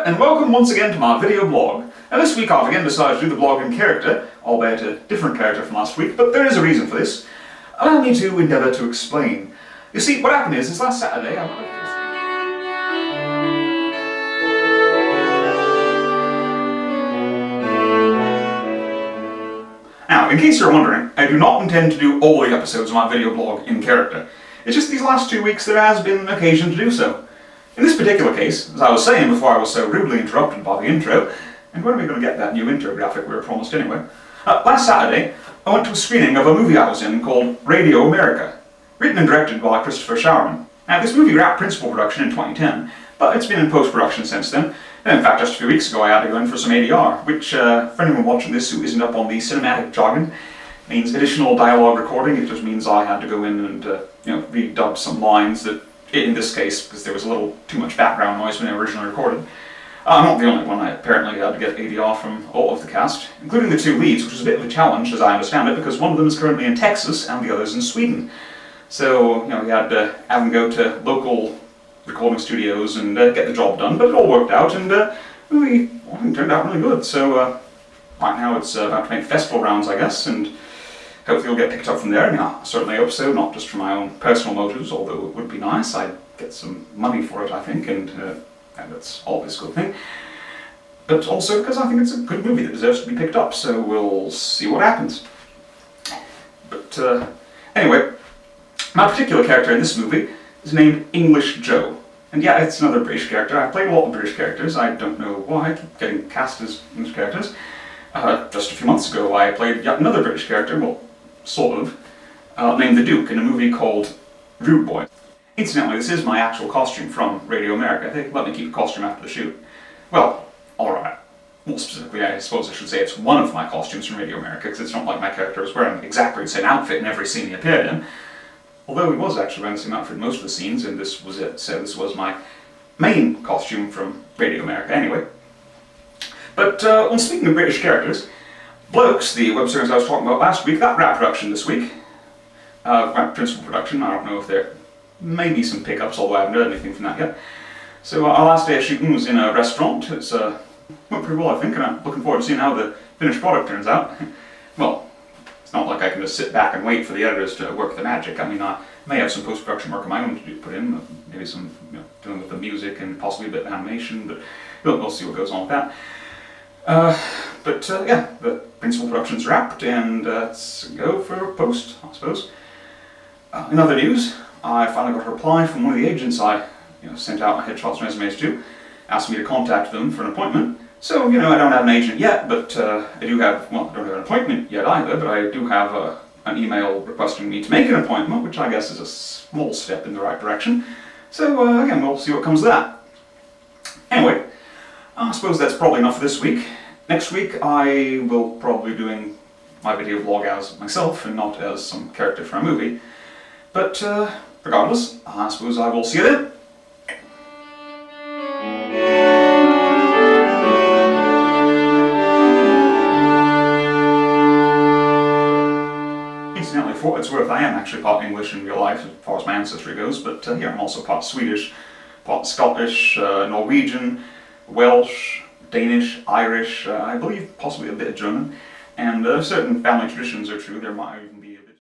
there, and welcome once again to my video blog. Now this week I've again decided to do the blog in character, albeit a different character from last week, but there is a reason for this. Allow me to endeavour to explain. You see, what happened is last Saturday I went Now, in case you're wondering, I do not intend to do all the episodes of my video blog in character. It's just these last 2 weeks there has been occasion to do so. In this particular case, as I was saying before I was so rudely interrupted by the intro, and when are we going to get that new intro graphic we were promised anyway? Last Saturday, I went to a screening of a movie I was in called Radio America, written and directed by Christopher Showerman. Now this movie wrapped principal production in 2010, but it's been in post-production since then. And in fact, just a few weeks ago I had to go in for some ADR, which, for anyone watching this who isn't up on the cinematic jargon, means additional dialogue recording. It just means I had to go in and, redub some lines that, in this case, because there was a little too much background noise when they were originally recorded. I'm not the only one. I apparently had to get ADR from all of the cast, including the two leads, which was a bit of a challenge, as I understand it, because one of them is currently in Texas and the other's in Sweden. So, we had to have them go to local recording studios and get the job done, but it all worked out, and really, it turned out really good. So, right now it's about to make festival rounds, I guess, and hopefully it'll get picked up from there. I mean, I certainly hope so, not just for my own personal motives, although it would be nice. I'd get some money for it, I think, and that's always a good thing. But also because I think it's a good movie that deserves to be picked up, so we'll see what happens. But anyway, my particular character in this movie is named English Joe. And yeah, it's another British character. I've played a lot of British characters. I don't know why I keep getting cast as English characters. Just a few months ago I played yet another British character, well, sort of, named the Duke in a movie called Rude Boy. Incidentally, this is my actual costume from Radio America. They let me keep a costume after the shoot. Well, alright. More specifically, I suppose I should say it's one of my costumes from Radio America, because it's not like my character was wearing exactly the same outfit in every scene he appeared in. Although he was actually wearing the same outfit in most of the scenes, and this was it. So this was my main costume from Radio America anyway. But, on speaking of British characters, Blokes, the web series I was talking about last week, that wrapped production this week. Wrapped principal production. I don't know if there may be some pickups, although I haven't heard anything from that yet. So our last day of shooting was in a restaurant. It's went pretty well, I think, and I'm looking forward to seeing how the finished product turns out. Well, it's not like I can just sit back and wait for the editors to work the magic. I mean, I may have some post-production work of my own to put in, maybe some, dealing with the music and possibly a bit of animation, but we'll see what goes on with that. Yeah, the principal production's wrapped, and let's go for post, I suppose. In other news, I finally got a reply from one of the agents I sent out my headshots and resumes to, asked me to contact them for an appointment. So, I don't have an agent yet, but I do have, well, I don't have an appointment yet either, but I do have an email requesting me to make an appointment, which I guess is a small step in the right direction. So, again, we'll see what comes of that. Anyway, I suppose that's probably enough for this week. Next week I will probably be doing my video vlog as myself and not as some character from a movie. But regardless, I suppose I will see you then. Incidentally, for what it's worth, I am actually part English in real life as far as my ancestry goes, but here I'm also part Swedish, part Scottish, Norwegian, Welsh, Danish, Irish, I believe possibly a bit of German, and certain family traditions are true. There might even be